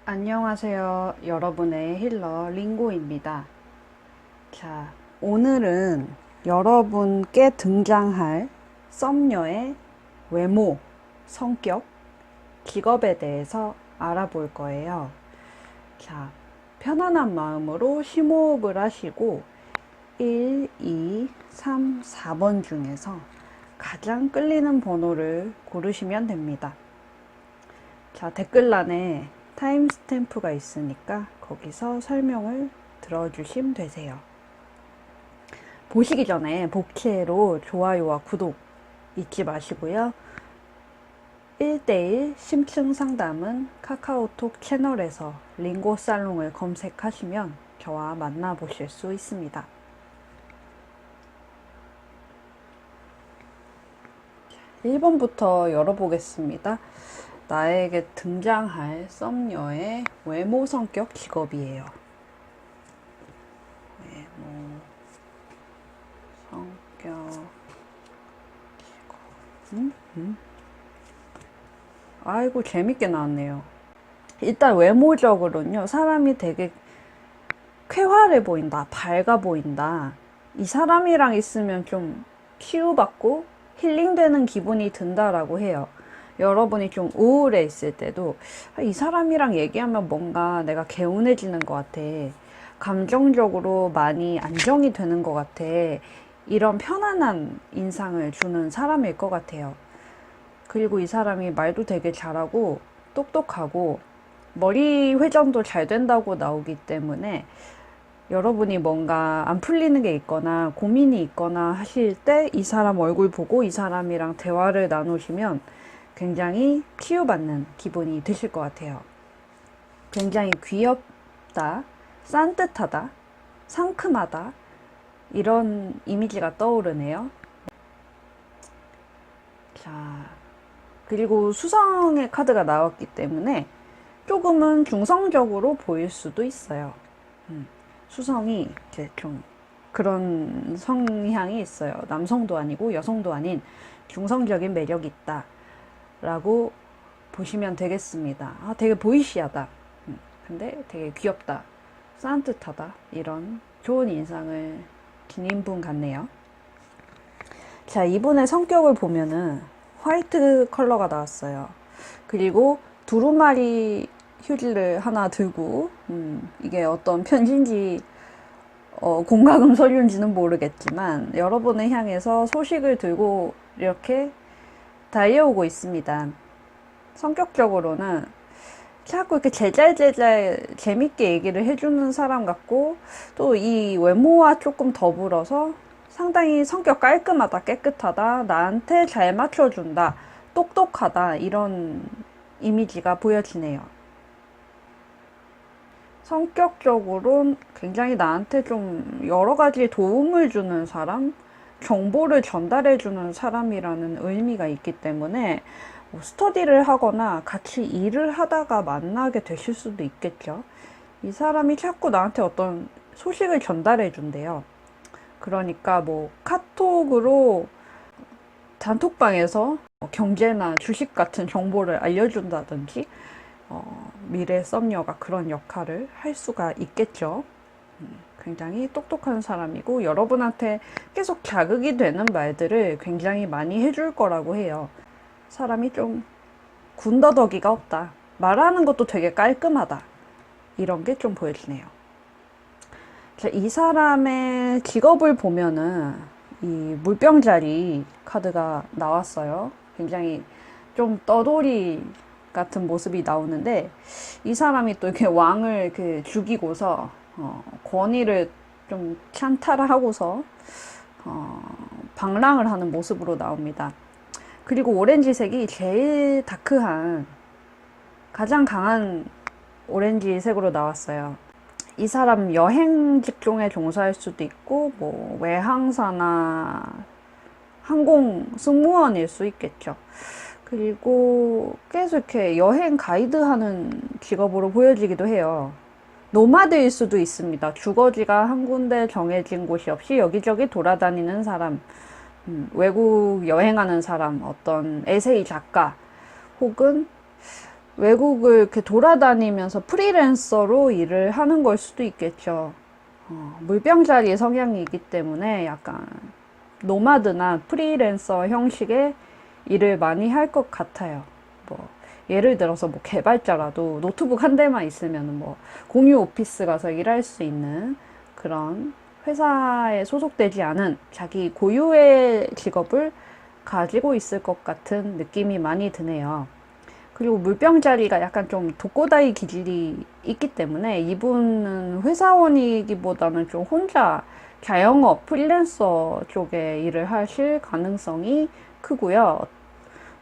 안녕하세요. 여러분의 힐러 링고입니다. 자, 오늘은 여러분께 등장할 썸녀의 외모, 성격, 직업에 대해서 알아볼 거예요. 자, 편안한 마음으로 심호흡을 하시고 1, 2, 3, 4번 중에서 가장 끌리는 번호를 고르시면 됩니다. 자, 댓글란에 타임스탬프가 있으니까 거기서 설명을 들어주시면 되세요. 보시기 전에 복채로 좋아요와 구독 잊지 마시고요. 1대1 심층 상담은 카카오톡 채널에서 링고 살롱을 검색하시면 저와 만나보실 수 있습니다. 1번부터 열어보겠습니다. 나에게 등장할 썸녀의 외모, 성격, 직업이에요. 외모, 성격, 직업. 아이고, 재밌게 나왔네요. 일단 외모적으로는요, 사람이 되게 쾌활해 보인다, 밝아 보인다. 이 사람이랑 있으면 좀 치유받고 힐링되는 기분이 든다라고 해요. 여러분이 좀 우울해 있을 때도 이 사람이랑 얘기하면 뭔가 내가 개운해지는 것 같아. 감정적으로 많이 안정이 되는 것 같아. 이런 편안한 인상을 주는 사람일 것 같아요. 그리고 이 사람이 말도 되게 잘하고 똑똑하고 머리 회전도 잘 된다고 나오기 때문에 여러분이 뭔가 안 풀리는 게 있거나 고민이 있거나 하실 때 이 사람 얼굴 보고 이 사람이랑 대화를 나누시면 굉장히 치유받는 기분이 드실 것 같아요. 굉장히 귀엽다, 산뜻하다, 상큼하다 이런 이미지가 떠오르네요. 자, 그리고 수성의 카드가 나왔기 때문에 조금은 중성적으로 보일 수도 있어요. 수성이 이제 좀 그런 성향이 있어요. 남성도 아니고 여성도 아닌 중성적인 매력이 있다 라고 보시면 되겠습니다. 아, 되게 보이시하다. 근데 되게 귀엽다. 산뜻하다. 이런 좋은 인상을 지닌 분 같네요. 자, 이분의 성격을 보면은 화이트 컬러가 나왔어요. 그리고 두루마리 휴지를 하나 들고, 이게 어떤 편지인지, 공과금 서류인지는 모르겠지만, 여러분을 향해서 소식을 들고 이렇게 달려오고 있습니다. 성격적으로는 자꾸 이렇게 제잘제잘 재밌게 얘기를 해주는 사람 같고, 또 이 외모와 조금 더불어서 상당히 성격 깔끔하다, 깨끗하다, 나한테 잘 맞춰준다, 똑똑하다, 이런 이미지가 보여지네요. 성격적으로는 굉장히 나한테 좀 여러 가지 도움을 주는 사람, 정보를 전달해주는 사람이라는 의미가 있기 때문에 뭐 스터디를 하거나 같이 일을 하다가 만나게 되실 수도 있겠죠. 이 사람이 자꾸 나한테 어떤 소식을 전달해준대요. 그러니까 뭐 카톡으로 단톡방에서 경제나 주식 같은 정보를 알려준다든지 미래 썸녀가 그런 역할을 할 수가 있겠죠. 굉장히 똑똑한 사람이고 여러분한테 계속 자극이 되는 말들을 굉장히 많이 해줄 거라고 해요. 사람이 좀 군더더기가 없다. 말하는 것도 되게 깔끔하다. 이런 게 좀 보여지네요. 자, 이 사람의 직업을 보면은 이 물병자리 카드가 나왔어요. 굉장히 좀 떠돌이 같은 모습이 나오는데 이 사람이 또 이렇게 왕을 이렇게 죽이고서 권위를 좀 찬탈하고서 방랑을 하는 모습으로 나옵니다. 그리고 오렌지색이 제일 다크한 가장 강한 오렌지색으로 나왔어요. 이 사람 여행 직종에 종사할 수도 있고 뭐 외항사나 항공 승무원일 수 있겠죠. 그리고 계속 이렇게 여행 가이드 하는 직업으로 보여지기도 해요. 노마드일 수도 있습니다. 주거지가 한 군데 정해진 곳이 없이 여기저기 돌아다니는 사람, 외국 여행하는 사람, 어떤 에세이 작가, 혹은 외국을 이렇게 돌아다니면서 프리랜서로 일을 하는 걸 수도 있겠죠. 물병자리 성향이기 때문에 약간 노마드나 프리랜서 형식의 일을 많이 할 것 같아요. 뭐 예를 들어서 뭐 개발자라도 노트북 한 대만 있으면 뭐 공유 오피스 가서 일할 수 있는 그런 회사에 소속되지 않은 자기 고유의 직업을 가지고 있을 것 같은 느낌이 많이 드네요. 그리고 물병자리가 약간 좀 독고다이 기질이 있기 때문에 이분은 회사원이기보다는 좀 혼자 자영업, 프리랜서 쪽에 일을 하실 가능성이 크고요.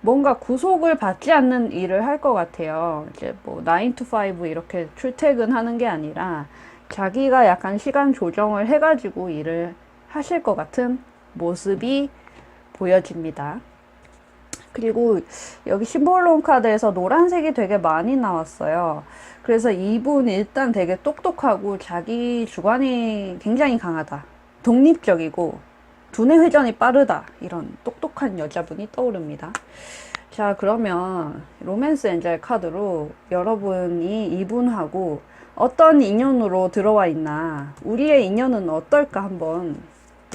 뭔가 구속을 받지 않는 일을 할 것 같아요. 이제 뭐 9 to 5 이렇게 출퇴근하는 게 아니라 자기가 약간 시간 조정을 해가지고 일을 하실 것 같은 모습이 보여집니다. 그리고 여기 심볼론 카드에서 노란색이 되게 많이 나왔어요. 그래서 이분 일단 되게 똑똑하고 자기 주관이 굉장히 강하다. 독립적이고 두뇌 회전이 빠르다. 이런 똑똑한 여자분이 떠오릅니다. 자, 그러면 로맨스 엔젤 카드로 여러분이 이분하고 어떤 인연으로 들어와 있나, 우리의 인연은 어떨까 한번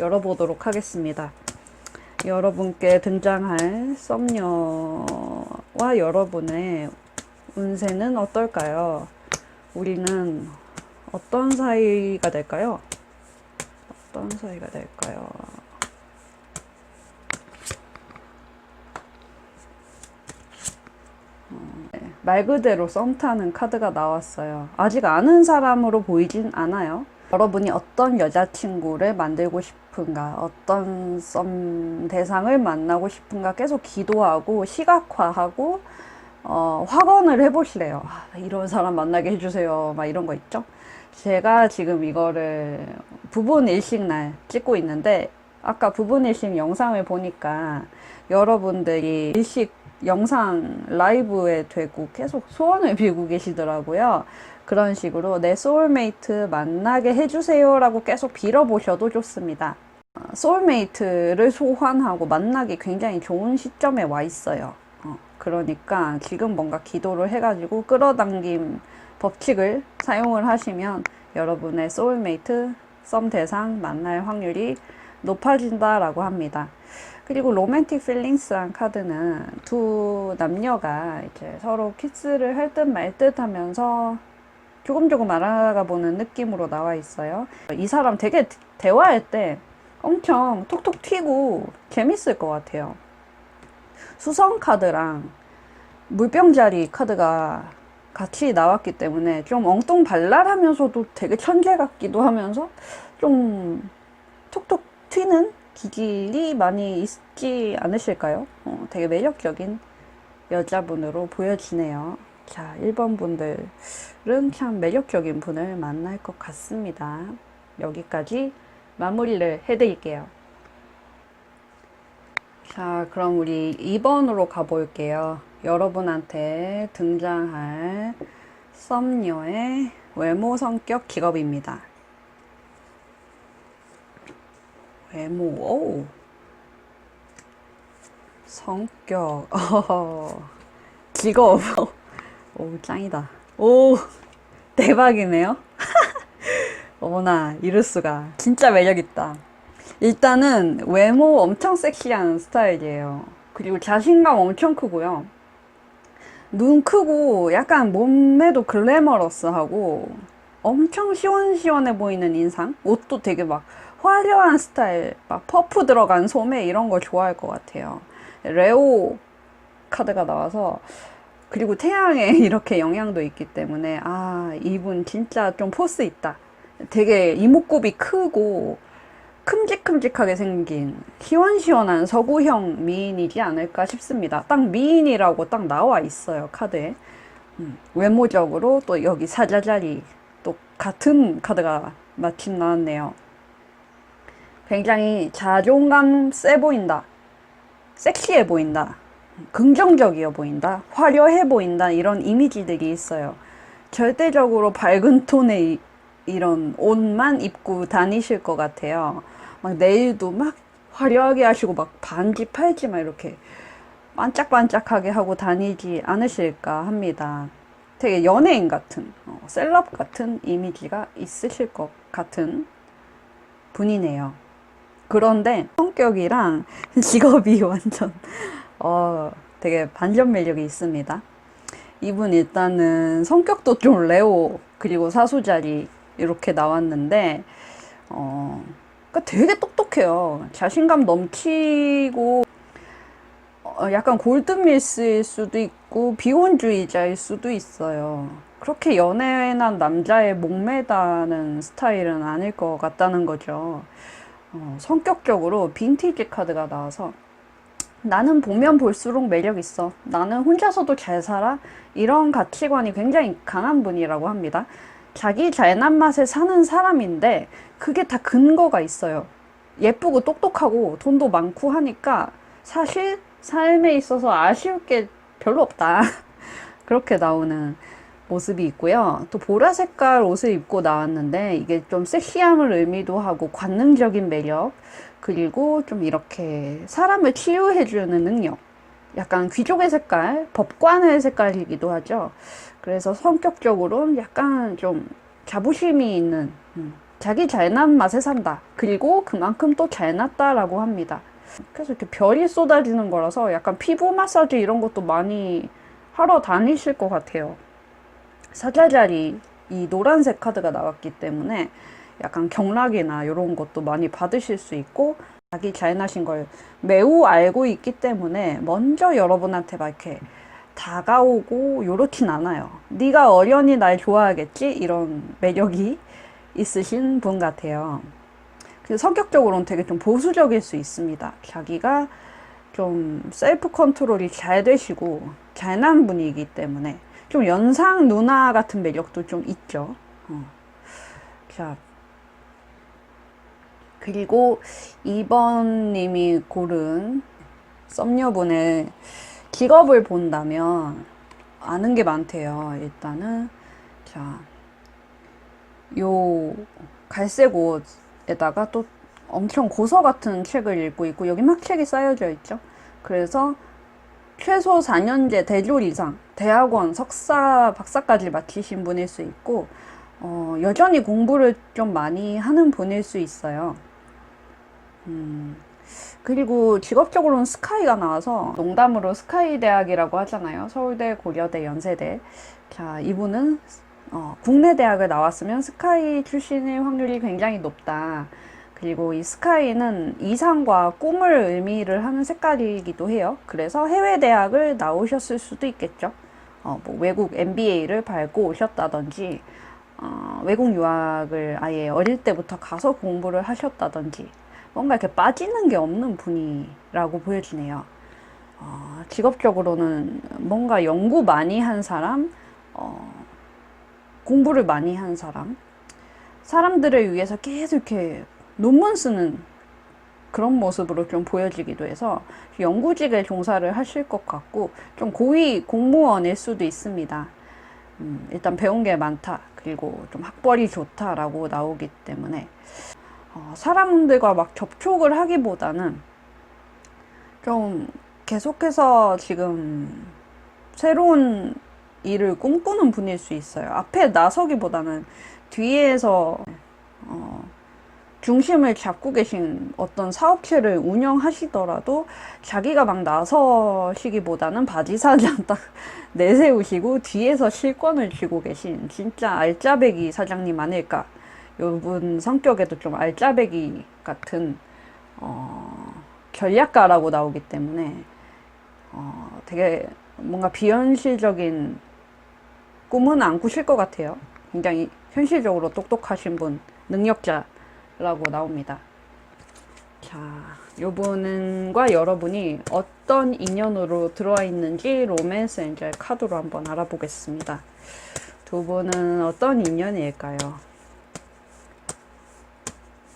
열어보도록 하겠습니다. 여러분께 등장할 썸녀와 여러분의 운세는 어떨까요? 우리는 어떤 사이가 될까요? 어떤 사이가 될까요? 말 그대로 썸 타는 카드가 나왔어요. 아직 아는 사람으로 보이진 않아요. 여러분이 어떤 여자친구를 만들고 싶은가, 어떤 썸 대상을 만나고 싶은가 계속 기도하고 시각화하고 확언을 해보시래요. 이런 사람 만나게 해주세요. 막 이런 거 있죠. 제가 지금 이거를 부분 일식 날 찍고 있는데 아까 부분 일식 영상을 보니까 여러분들이 일식 영상 라이브에 되고 계속 소원을 빌고 계시더라고요. 그런 식으로 내 소울메이트 만나게 해주세요 라고 계속 빌어보셔도 좋습니다. 소울메이트를 소환하고 만나기 굉장히 좋은 시점에 와 있어요. 그러니까 지금 뭔가 기도를 해가지고 끌어당김 법칙을 사용을 하시면 여러분의 소울메이트, 썸 대상 만날 확률이 높아진다라고 합니다. 그리고 로맨틱 필링스란 카드는 두 남녀가 이제 서로 키스를 할 듯 말 듯 하면서 조금 알아가 보는 느낌으로 나와 있어요. 이 사람 되게 대화할 때 엄청 톡톡 튀고 재밌을 것 같아요. 수성 카드랑 물병자리 카드가 같이 나왔기 때문에 좀 엉뚱발랄하면서도 되게 천재 같기도 하면서 좀 톡톡 튀는 기질이 많이 있지 않으실까요? 되게 매력적인 여자분으로 보여지네요. 자, 1번 분들은 참 매력적인 분을 만날 것 같습니다. 여기까지 마무리를 해드릴게요. 자, 그럼 우리 2번으로 가볼게요. 여러분한테 등장할 썸녀의 외모, 성격, 직업입니다. 외모, 오, 성격, 직업, 오, 짱이다. 오, 대박이네요. 어머나, 이럴 수가. 진짜 매력있다. 일단은 외모 엄청 섹시한 스타일이에요. 그리고 자신감 엄청 크고요. 눈 크고 약간 몸매도 글래머러스하고 엄청 시원시원해 보이는 인상? 옷도 되게 막 화려한 스타일, 막 퍼프 들어간 소매 이런 거 좋아할 것 같아요. 레오 카드가 나와서 그리고 태양에 이렇게 영향도 있기 때문에 이분 진짜 좀 포스 있다. 되게 이목구비 크고 큼직큼직하게 생긴 시원시원한 서구형 미인이지 않을까 싶습니다. 딱 미인이라고 딱 나와 있어요, 카드에. 외모적으로 또 여기 사자자리 또 같은 카드가 마침 나왔네요. 굉장히 자존감 세 보인다. 섹시해 보인다. 긍정적이어 보인다. 화려해 보인다. 이런 이미지들이 있어요. 절대적으로 밝은 톤의 이런 옷만 입고 다니실 것 같아요. 막 네일도 막 화려하게 하시고 막 반지 팔찌 막 이렇게 반짝반짝하게 하고 다니지 않으실까 합니다. 되게 연예인 같은, 셀럽 같은 이미지가 있으실 것 같은 분이네요. 그런데 성격이랑 직업이 완전 되게 반전 매력이 있습니다. 이분 일단은 성격도 좀 레오 그리고 사수자리 이렇게 나왔는데 그러니까 되게 똑똑해요. 자신감 넘치고 약간 골드밀스일 수도 있고 비혼주의자일 수도 있어요. 그렇게 연애난 남자의 목매다는 스타일은 아닐 것 같다는 거죠. 성격적으로 빈티지 카드가 나와서 나는 보면 볼수록 매력 있어. 나는 혼자서도 잘 살아. 이런 가치관이 굉장히 강한 분이라고 합니다. 자기 잘난 맛에 사는 사람인데 그게 다 근거가 있어요. 예쁘고 똑똑하고 돈도 많고 하니까 사실 삶에 있어서 아쉬울 게 별로 없다. 그렇게 나오는 모습이 있고요. 또 보라 색깔 옷을 입고 나왔는데 이게 좀 섹시함을 의미도 하고 관능적인 매력 그리고 좀 이렇게 사람을 치유해주는 능력 약간 귀족의 색깔, 법관의 색깔이기도 하죠. 그래서 성격적으로는 약간 좀 자부심이 있는 자기 잘난 맛에 산다. 그리고 그만큼 또 잘났다라고 합니다. 그래서 이렇게 별이 쏟아지는 거라서 약간 피부 마사지 이런 것도 많이 하러 다니실 것 같아요. 사자자리 이 노란색 카드가 나왔기 때문에 약간 경락이나 이런 것도 많이 받으실 수 있고 자기 잘나신 걸 매우 알고 있기 때문에 먼저 여러분한테 막 이렇게 다가오고 요렇진 않아요. 네가 어련히 날 좋아하겠지? 이런 매력이 있으신 분 같아요. 그래서 성격적으로는 되게 좀 보수적일 수 있습니다. 자기가 좀 셀프 컨트롤이 잘 되시고 잘난 분이기 때문에 좀 연상 누나 같은 매력도 좀 있죠. 자, 그리고 2번 님이 고른 썸녀분의 직업을 본다면 아는 게 많대요. 일단은 자, 요 갈색 옷에다가 또 엄청 고서 같은 책을 읽고 있고 여기 막 책이 쌓여져 있죠. 그래서 최소 4년제 대졸 이상 대학원 석사 박사까지 마치신 분일 수 있고 여전히 공부를 좀 많이 하는 분일 수 있어요. 그리고 직업적으로는 스카이가 나와서 농담으로 스카이 대학이라고 하잖아요. 서울대, 고려대, 연세대. 자, 이분은 국내 대학을 나왔으면 스카이 출신일 확률이 굉장히 높다. 그리고 이 스카이는 이상과 꿈을 의미를 하는 색깔이기도 해요. 그래서 해외 대학을 나오셨을 수도 있겠죠. 뭐 외국 MBA를 밟고 오셨다든지, 외국 유학을 아예 어릴 때부터 가서 공부를 하셨다든지, 뭔가 이렇게 빠지는 게 없는 분이라고 보여지네요. 직업적으로는 뭔가 연구 많이 한 사람, 공부를 많이 한 사람, 사람들을 위해서 계속 이렇게 논문 쓰는 그런 모습으로 좀 보여지기도 해서 연구직에 종사를 하실 것 같고 좀 고위 공무원일 수도 있습니다. 일단 배운 게 많다. 그리고 좀 학벌이 좋다라고 나오기 때문에 사람들과 막 접촉을 하기보다는 좀 계속해서 지금 새로운 일을 꿈꾸는 분일 수 있어요. 앞에 나서기보다는 뒤에서 중심을 잡고 계신 어떤 사업체를 운영하시더라도 자기가 막 나서시기보다는 바지 사장 딱 내세우시고 뒤에서 실권을 쥐고 계신 진짜 알짜배기 사장님 아닐까. 요분 성격에도 좀 알짜배기 같은 전략가라고 나오기 때문에 되게 뭔가 비현실적인 꿈은 안 꾸실 것 같아요. 굉장히 현실적으로 똑똑하신 분, 능력자라고 나옵니다. 자, 요분과 여러분이 어떤 인연으로 들어와 있는지 로맨스 엔젤 카드로 한번 알아보겠습니다. 두 분은 어떤 인연일까요?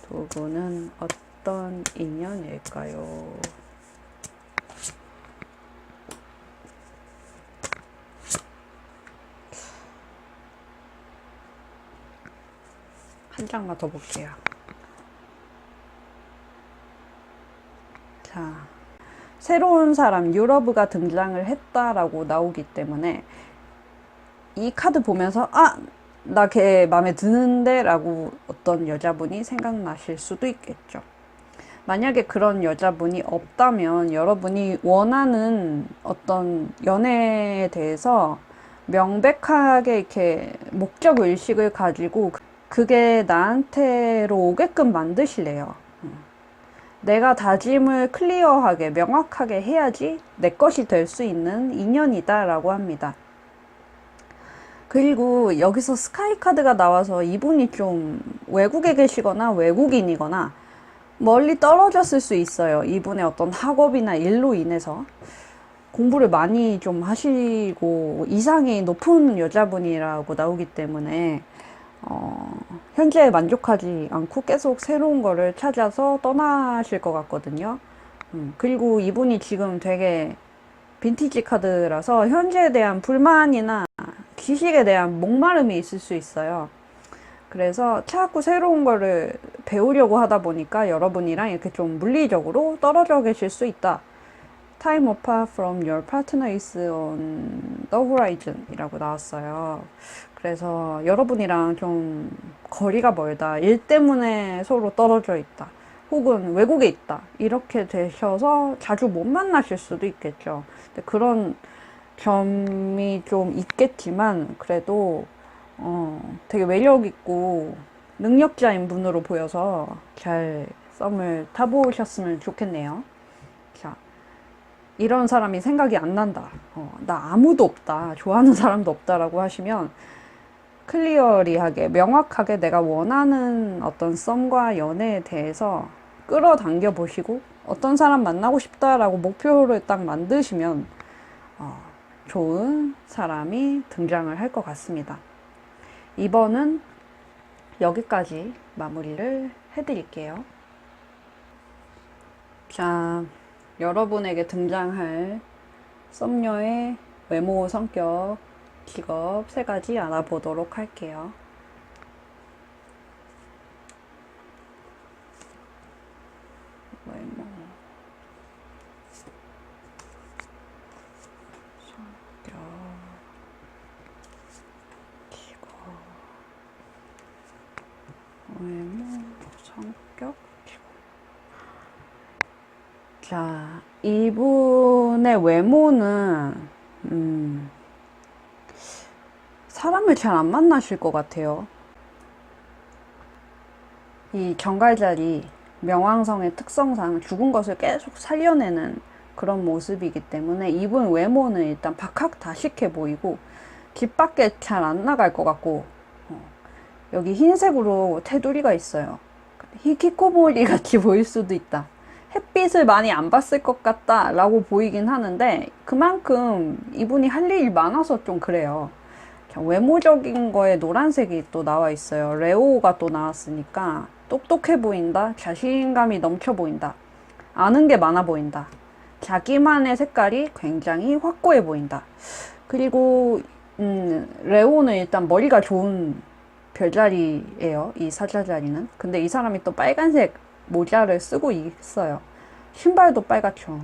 두 분은 어떤 인연일까요? 한 장만 더 볼게요. 자, 새로운 사람 유러브가 등장을 했다라고 나오기 때문에 이 카드 보면서 나 걔 마음에 드는데 라고 어떤 여자분이 생각나실 수도 있겠죠. 만약에 그런 여자분이 없다면 여러분이 원하는 어떤 연애에 대해서 명백하게 이렇게 목적 의식을 가지고 그게 나한테로 오게끔 만드실래요. 내가 다짐을 클리어하게 명확하게 해야지 내 것이 될 수 있는 인연이다 라고 합니다. 그리고 여기서 스카이 카드가 나와서 이분이 좀 외국에 계시거나 외국인이거나 멀리 떨어졌을 수 있어요. 이분의 어떤 학업이나 일로 인해서 공부를 많이 좀 하시고 이상이 높은 여자분이라고 나오기 때문에 현재 만족하지 않고 계속 새로운 거를 찾아서 떠나실 것 같거든요. 그리고 이분이 지금 되게 빈티지 카드라서 현재에 대한 불만이나 지식에 대한 목마름이 있을 수 있어요. 그래서 자꾸 새로운 거를 배우려고 하다 보니까 여러분이랑 이렇게 좀 물리적으로 떨어져 계실 수 있다. Time apart from your partner is on the horizon 이라고 나왔어요. 그래서 여러분이랑 좀 거리가 멀다. 일 때문에 서로 떨어져 있다. 혹은 외국에 있다. 이렇게 되셔서 자주 못 만나실 수도 있겠죠. 근데 그런 점이 좀 있겠지만 그래도 되게 매력 있고 능력자인 분으로 보여서 잘 썸을 타보셨으면 좋겠네요. 자, 이런 사람이 생각이 안 난다. 나 아무도 없다. 좋아하는 사람도 없다라고 하시면 클리어리하게 명확하게 내가 원하는 어떤 썸과 연애에 대해서 끌어당겨 보시고 어떤 사람 만나고 싶다라고 목표를 딱 만드시면 좋은 사람이 등장을 할 것 같습니다. 이번은 여기까지 마무리를 해드릴게요. 자, 여러분에게 등장할 썸녀의 외모, 성격, 직업 3가지 알아보도록 할게요. 외모, 성격, 직업, 외모, 성격, 직업. 자, 이분의 외모는 사람을 잘 안 만나실 것 같아요. 이 정갈자리 명왕성의 특성상 죽은 것을 계속 살려내는 그런 모습이기 때문에 이분 외모는 일단 박학다식해 보이고 집 밖에 잘 안 나갈 것 같고 여기 흰색으로 테두리가 있어요. 히키코모리 같이 보일 수도 있다. 햇빛을 많이 안 봤을 것 같다 라고 보이긴 하는데 그만큼 이분이 할 일이 많아서 좀 그래요. 외모적인 거에 노란색이 또 나와 있어요. 레오가 또 나왔으니까 똑똑해 보인다. 자신감이 넘쳐 보인다. 아는 게 많아 보인다. 자기만의 색깔이 굉장히 확고해 보인다. 그리고 레오는 일단 머리가 좋은 별자리예요. 이 사자자리는. 근데 이 사람이 또 빨간색 모자를 쓰고 있어요. 신발도 빨갛죠.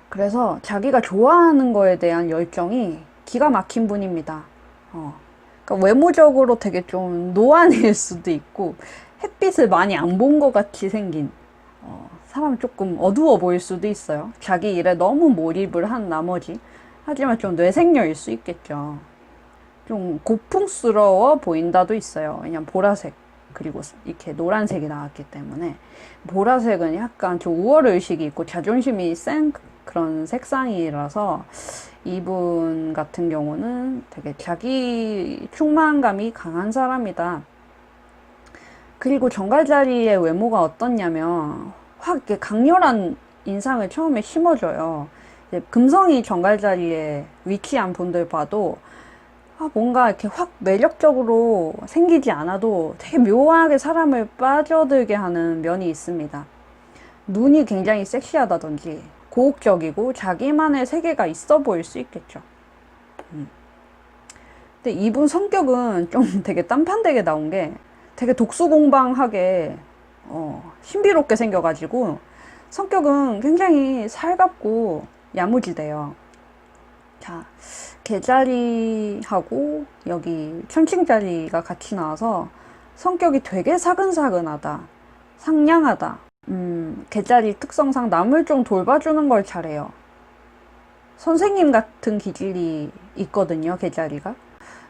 그래서 자기가 좋아하는 거에 대한 열정이 기가 막힌 분입니다. 그러니까 외모적으로 되게 좀 노안일 수도 있고 햇빛을 많이 안 본 것 같이 생긴 사람이 조금 어두워 보일 수도 있어요. 자기 일에 너무 몰입을 한 나머지 하지만 좀 뇌생녀일 수 있겠죠. 좀 고풍스러워 보인다도 있어요. 왜냐면 보라색 그리고 이렇게 노란색이 나왔기 때문에 보라색은 약간 좀 우월의식이 있고 자존심이 센 그런 색상이라서 이분 같은 경우는 되게 자기 충만감이 강한 사람이다. 그리고 정갈자리의 외모가 어떻냐면 확 이렇게 강렬한 인상을 처음에 심어줘요. 이제 금성이 정갈자리에 위치한 분들 봐도 뭔가 이렇게 확 매력적으로 생기지 않아도 되게 묘하게 사람을 빠져들게 하는 면이 있습니다. 눈이 굉장히 섹시하다든지 고혹적이고 자기만의 세계가 있어 보일 수 있겠죠. 근데 이분 성격은 좀 되게 딴판되게 나온 게 되게 독수공방하게 신비롭게 생겨가지고 성격은 굉장히 살갑고 야무지대요. 자, 개자리하고 여기 천칭자리가 같이 나와서 성격이 되게 사근사근하다, 상냥하다. 개자리 특성상 남을 좀 돌봐주는 걸 잘해요. 선생님 같은 기질이 있거든요, 개자리가.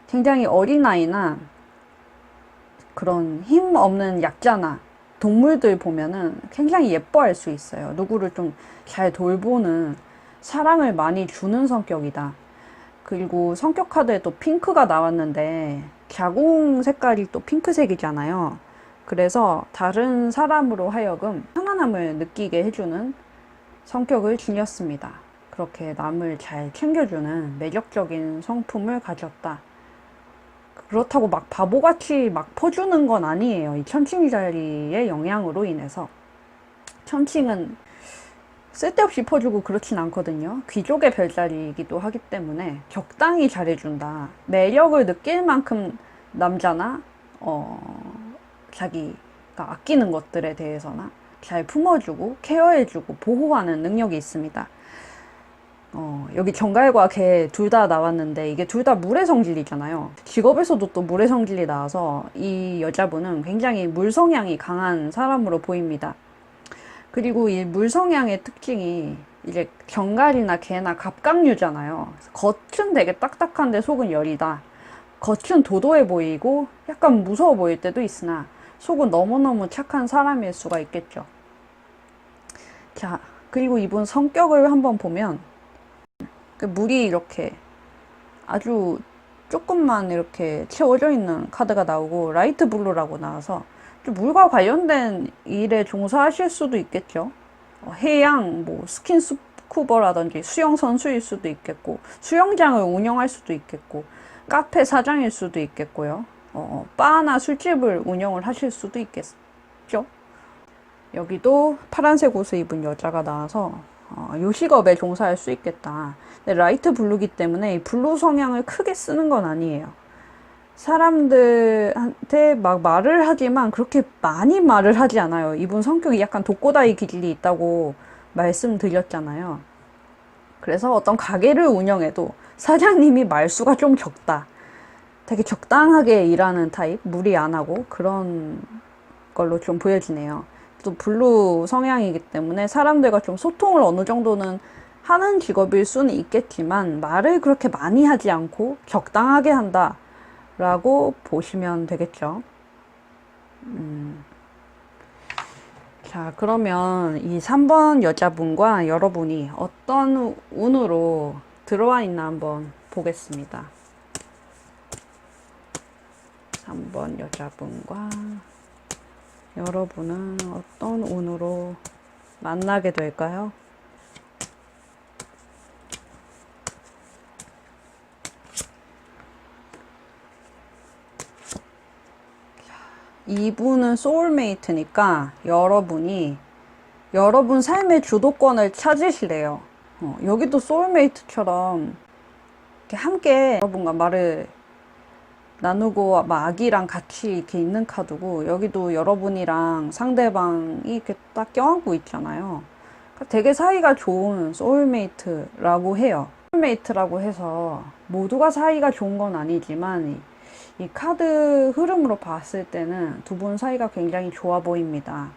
굉장히 어린아이나 그런 힘 없는 약자나 동물들 보면은 굉장히 예뻐할 수 있어요. 누구를 좀 잘 돌보는, 사랑을 많이 주는 성격이다. 그리고 성격 카드에 또 핑크가 나왔는데 자궁 색깔이 또 핑크색이잖아요. 그래서 다른 사람으로 하여금 편안함을 느끼게 해주는 성격을 지녔습니다. 그렇게 남을 잘 챙겨주는 매력적인 성품을 가졌다. 그렇다고 막 바보같이 막 퍼주는 건 아니에요. 이 천칭자리의 영향으로 인해서. 천칭은 쓸데없이 퍼주고 그렇진 않거든요. 귀족의 별자리이기도 하기 때문에 적당히 잘해준다. 매력을 느낄 만큼 남자나 자기가 아끼는 것들에 대해서나 잘 품어주고 케어해주고 보호하는 능력이 있습니다. 여기 정갈과 개 둘 다 나왔는데 이게 둘 다 물의 성질이잖아요. 직업에서도 또 물의 성질이 나와서 이 여자분은 굉장히 물 성향이 강한 사람으로 보입니다. 그리고 이 물 성향의 특징이 이제 정갈이나 개나 갑각류잖아요. 겉은 되게 딱딱한데 속은 여리다. 겉은 도도해 보이고 약간 무서워 보일 때도 있으나 속은 너무너무 착한 사람일 수가 있겠죠. 자, 그리고 이분 성격을 한번 보면 물이 이렇게 아주 조금만 이렇게 채워져 있는 카드가 나오고 라이트 블루라고 나와서 좀 물과 관련된 일에 종사하실 수도 있겠죠. 해양, 뭐 스킨스쿠버라든지 수영 선수일 수도 있겠고 수영장을 운영할 수도 있겠고 카페 사장일 수도 있겠고요. 바나 술집을 운영을 하실 수도 있겠죠. 여기도 파란색 옷을 입은 여자가 나와서 요식업에 종사할 수 있겠다. 근데 라이트 블루기 때문에 이 블루 성향을 크게 쓰는 건 아니에요. 사람들한테 막 말을 하지만 그렇게 많이 말을 하지 않아요. 이분 성격이 약간 독고다이 기질이 있다고 말씀드렸잖아요. 그래서 어떤 가게를 운영해도 사장님이 말수가 좀 적다. 되게 적당하게 일하는 타입, 무리 안 하고 그런 걸로 좀 보여지네요. 또 블루 성향이기 때문에 사람들과 좀 소통을 어느 정도는 하는 직업일 수는 있겠지만 말을 그렇게 많이 하지 않고 적당하게 한다 라고 보시면 되겠죠. 자, 그러면 이 3번 여자분과 여러분이 어떤 운으로 들어와 있나 한번 보겠습니다. 3번 여자분과 여러분은 어떤 운으로 만나게 될까요? 이분은 소울메이트니까 여러분이 여러분 삶의 주도권을 찾으시래요. 여기도 소울메이트처럼 이렇게 함께 여러분과 말을 나누고 막 아기랑 같이 이렇게 있는 카드고 여기도 여러분이랑 상대방이 이렇게 딱 껴안고 있잖아요. 그러니까 되게 사이가 좋은 소울메이트라고 해요. 소울메이트라고 해서 모두가 사이가 좋은 건 아니지만 이 카드 흐름으로 봤을 때는 두 분 사이가 굉장히 좋아 보입니다.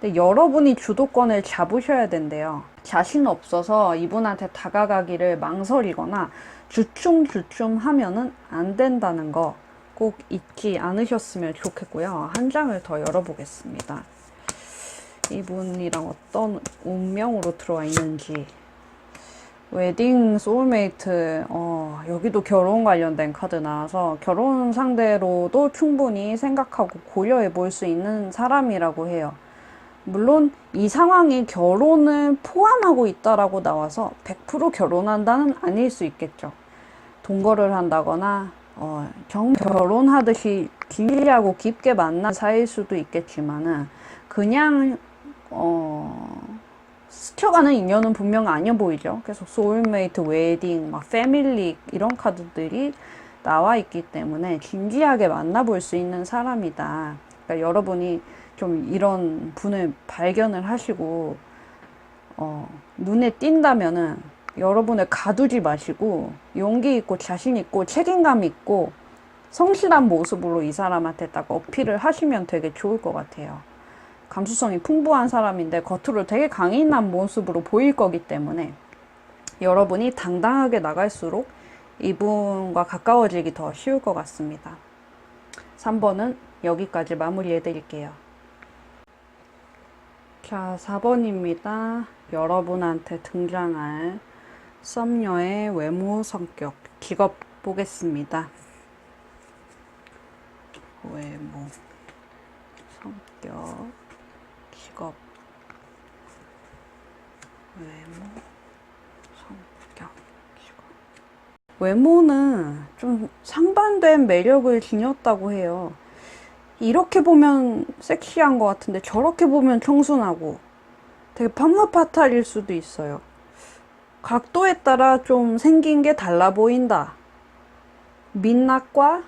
근데 여러분이 주도권을 잡으셔야 된대요. 자신 없어서 이분한테 다가가기를 망설이거나 주춤주춤 하면은 안 된다는 거 꼭 잊지 않으셨으면 좋겠고요. 한 장을 더 열어보겠습니다. 이분이랑 어떤 운명으로 들어와 있는지. 웨딩 소울메이트, 여기도 결혼 관련된 카드 나와서 결혼 상대로도 충분히 생각하고 고려해 볼 수 있는 사람이라고 해요. 물론 이 상황이 결혼을 포함하고 있다라고 나와서 100% 결혼한다는 아닐 수 있겠죠. 동거를 한다거나 결혼하듯이 길하고 깊게 만난 사이일 수도 있겠지만은 그냥 스쳐가는 인연은 분명 아니어 보이죠. 계속 소울메이트, 웨딩, 막 패밀리 이런 카드들이 나와 있기 때문에 진지하게 만나볼 수 있는 사람이다. 그러니까 여러분이 좀 이런 분을 발견을 하시고 눈에 띈다면은 여러분을 가두지 마시고 용기 있고 자신 있고 책임감 있고 성실한 모습으로 이 사람한테 딱 어필을 하시면 되게 좋을 것 같아요. 감수성이 풍부한 사람인데 겉으로 되게 강인한 모습으로 보일 거기 때문에 여러분이 당당하게 나갈수록 이분과 가까워지기 더 쉬울 것 같습니다. 3번은 여기까지 마무리해 드릴게요. 자, 4번입니다. 여러분한테 등장할 썸녀의 외모, 성격, 직업 보겠습니다. 외모, 성격, 직업, 외모, 성격, 직업. 외모는 좀 상반된 매력을 지녔다고 해요. 이렇게 보면 섹시한 것 같은데 저렇게 보면 청순하고 되게 판무파탈일 수도 있어요. 각도에 따라 좀 생긴 게 달라 보인다. 민낯과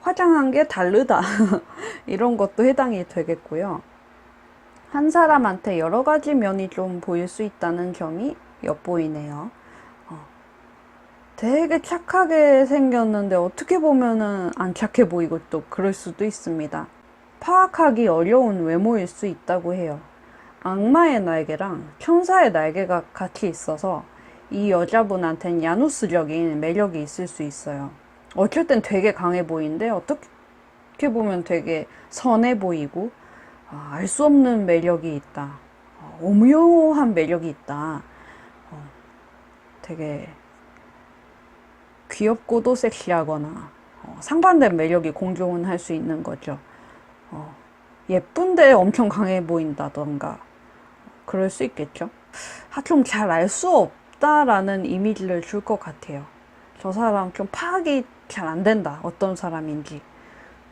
화장한 게 다르다. 이런 것도 해당이 되겠고요. 한 사람한테 여러 가지 면이 좀 보일 수 있다는 점이 엿보이네요. 되게 착하게 생겼는데 어떻게 보면은 안 착해 보이고 또 그럴 수도 있습니다. 파악하기 어려운 외모일 수 있다고 해요. 악마의 날개랑 천사의 날개가 같이 있어서 이 여자분한테는 야누스적인 매력이 있을 수 있어요. 어쩔 땐 되게 강해 보이는데 어떻게 보면 되게 선해 보이고 알 수 없는 매력이 있다. 오묘한 매력이 있다. 되게 귀엽고도 섹시하거나 상반된 매력이 공존을 할 수 있는 거죠. 예쁜데 엄청 강해 보인다던가 그럴 수 있겠죠. 좀 잘 알 수 없다라는 이미지를 줄 것 같아요. 저 사람 좀 파악이 잘 안 된다. 어떤 사람인지.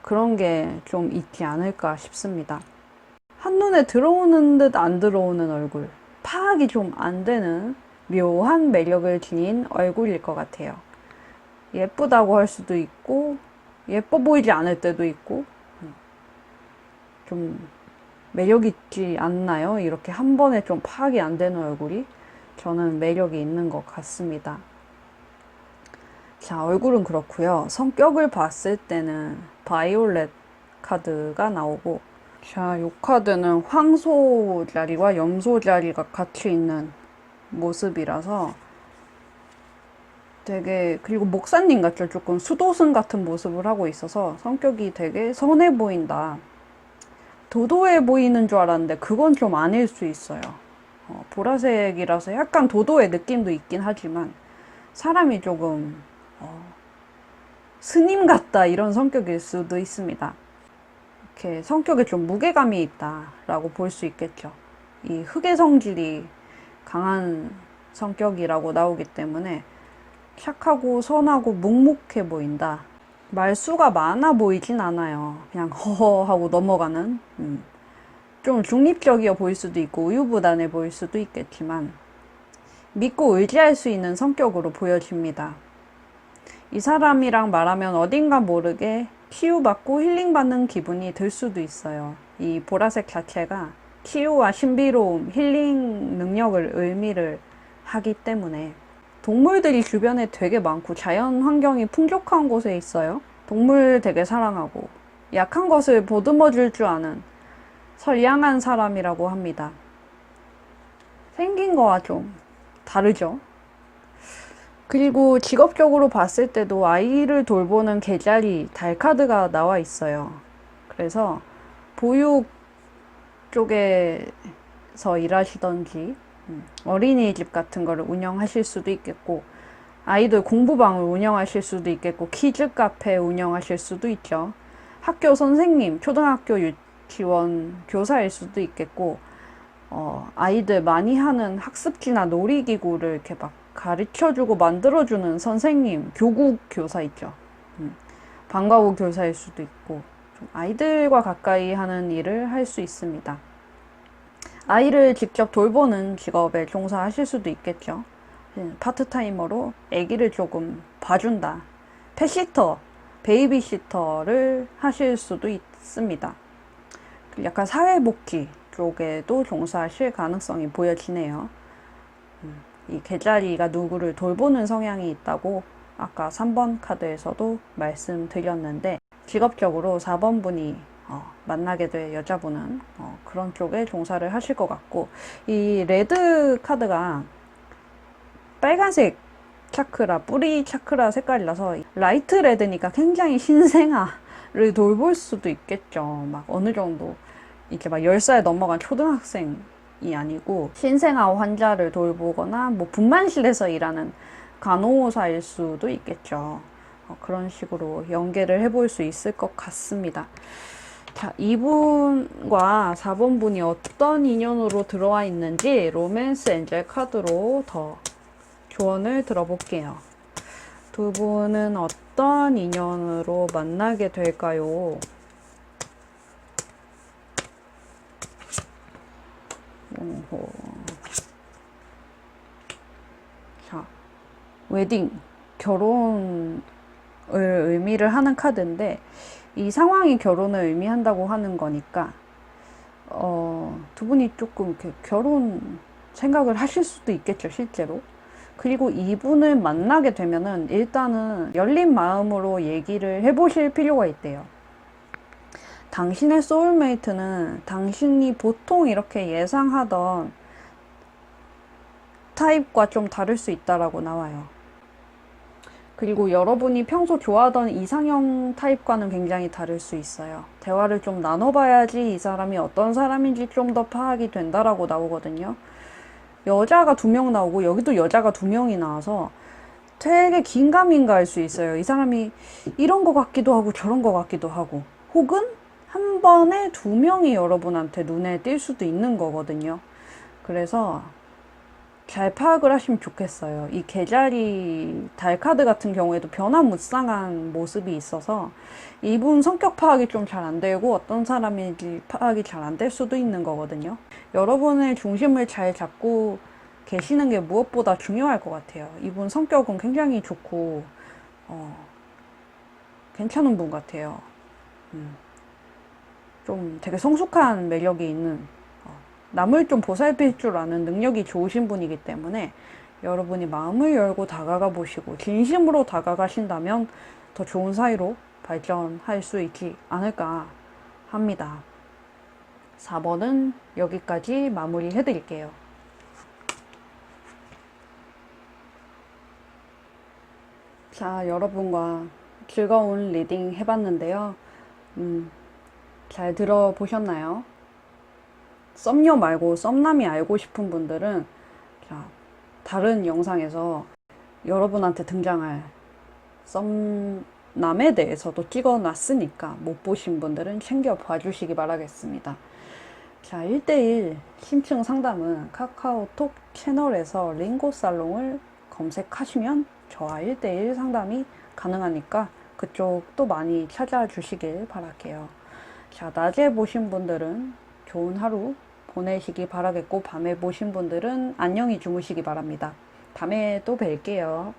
그런 게 좀 있지 않을까 싶습니다. 한눈에 들어오는 듯 안 들어오는 얼굴. 파악이 좀 안 되는 묘한 매력을 지닌 얼굴일 것 같아요. 예쁘다고 할 수도 있고 예뻐 보이지 않을 때도 있고 좀 매력 있지 않나요? 이렇게 한 번에 좀 파악이 안 되는 얼굴이 저는 매력이 있는 것 같습니다. 자, 얼굴은 그렇고요. 성격을 봤을 때는 바이올렛 카드가 나오고 자, 이 카드는 황소 자리와 염소 자리가 같이 있는 모습이라서 되게 그리고 목사님 같죠? 조금 수도승 같은 모습을 하고 있어서 성격이 되게 선해 보인다. 도도해 보이는 줄 알았는데 그건 좀 아닐 수 있어요. 보라색이라서 약간 도도의 느낌도 있긴 하지만 사람이 조금 스님 같다 이런 성격일 수도 있습니다. 이렇게 성격에 좀 무게감이 있다라고 볼 수 있겠죠. 이 흑의 성질이 강한 성격이라고 나오기 때문에 착하고 선하고 묵묵해 보인다. 말수가 많아 보이진 않아요. 그냥 허허 하고 넘어가는 좀 중립적이어 보일 수도 있고 우유부단해 보일 수도 있겠지만 믿고 의지할 수 있는 성격으로 보여집니다. 이 사람이랑 말하면 어딘가 모르게 치유받고 힐링받는 기분이 들 수도 있어요. 이 보라색 자체가 치유와 신비로움, 힐링 능력을 의미를 하기 때문에 동물들이 주변에 되게 많고 자연 환경이 풍족한 곳에 있어요. 동물 되게 사랑하고 약한 것을 보듬어 줄 줄 아는 선량한 사람이라고 합니다. 생긴 거와 좀 다르죠. 그리고 직업적으로 봤을 때도 아이를 돌보는 계자리 달 카드가 나와 있어요. 그래서 보육 쪽에서 일하시던지 어린이집 같은 거를 운영하실 수도 있겠고 아이들 공부방을 운영하실 수도 있겠고 키즈 카페 운영하실 수도 있죠. 학교 선생님, 초등학교 유치원 교사일 수도 있겠고 아이들 많이 하는 학습지나 놀이기구를 이렇게 막 가르쳐주고 만들어주는 선생님, 교국 교사 있죠. 방과 후 교사일 수도 있고 좀 아이들과 가까이 하는 일을 할 수 있습니다. 아이를 직접 돌보는 직업에 종사하실 수도 있겠죠. 파트타이머로 아기를 조금 봐준다. 펫시터, 베이비시터를 하실 수도 있습니다. 약간 사회복지, 쪽에도 종사하실 가능성이 보여지네요. 이 개자리가 누구를 돌보는 성향이 있다고 아까 3번 카드에서도 말씀드렸는데, 직업적으로 4번 분이 만나게 될 여자분은 그런 쪽에 종사를 하실 것 같고, 이 레드 카드가 빨간색 차크라, 뿌리 차크라 색깔이라서 라이트 레드니까 굉장히 신생아를 돌볼 수도 있겠죠. 막 어느 정도 이렇게 막 10살 넘어간 초등학생이 아니고 신생아 환자를 돌보거나 뭐 분만실에서 일하는 간호사일 수도 있겠죠. 그런 식으로 연계를 해볼 수 있을 것 같습니다. 자, 2분과 4번 분이 어떤 인연으로 들어와 있는지 로맨스 엔젤 카드로 더 조언을 들어볼게요. 두 분은 어떤 인연으로 만나게 될까요? 오호. 자, 웨딩, 결혼을 의미를 하는 카드인데, 이 상황이 결혼을 의미한다고 하는 거니까, 두 분이 조금 이렇게 결혼 생각을 하실 수도 있겠죠, 실제로. 그리고 이분을 만나게 되면은 일단은 열린 마음으로 얘기를 해보실 필요가 있대요. 당신의 소울메이트는 당신이 보통 이렇게 예상하던 타입과 좀 다를 수 있다라고 나와요. 그리고 여러분이 평소 좋아하던 이상형 타입과는 굉장히 다를 수 있어요. 대화를 좀 나눠봐야지 이 사람이 어떤 사람인지 좀 더 파악이 된다라고 나오거든요. 여자가 2명 나오고 여기도 여자가 2명이 나와서 되게 긴가민가 할 수 있어요. 이 사람이 이런 거 같기도 하고 저런 거 같기도 하고, 혹은 한 번에 2명이 여러분한테 눈에 띌 수도 있는 거거든요. 그래서 잘 파악을 하시면 좋겠어요. 이 개자리 달 카드 같은 경우에도 변화무쌍한 모습이 있어서 이분 성격 파악이 좀 잘 안 되고 어떤 사람인지 파악이 잘 안 될 수도 있는 거거든요. 여러분의 중심을 잘 잡고 계시는 게 무엇보다 중요할 것 같아요. 이분 성격은 굉장히 좋고 괜찮은 분 같아요. 좀 되게 성숙한 매력이 있는, 남을 좀 보살필 줄 아는 능력이 좋으신 분이기 때문에 여러분이 마음을 열고 다가가 보시고 진심으로 다가가신다면 더 좋은 사이로 발전할 수 있지 않을까 합니다. 4번은 여기까지 마무리 해드릴게요. 자, 여러분과 즐거운 리딩 해봤는데요. 잘 들어보셨나요? 썸녀 말고 썸남이 알고 싶은 분들은 자, 다른 영상에서 여러분한테 등장할 썸남에 대해서도 찍어놨으니까 못 보신 분들은 챙겨 봐주시기 바라겠습니다. 자, 1대1 심층 상담은 카카오톡 채널에서 링고 살롱을 검색하시면 저와 1대1 상담이 가능하니까 그쪽도 많이 찾아주시길 바랄게요. 자, 낮에 보신 분들은 좋은 하루 보내시기 바라겠고, 밤에 보신 분들은 안녕히 주무시기 바랍니다. 다음에 또 뵐게요.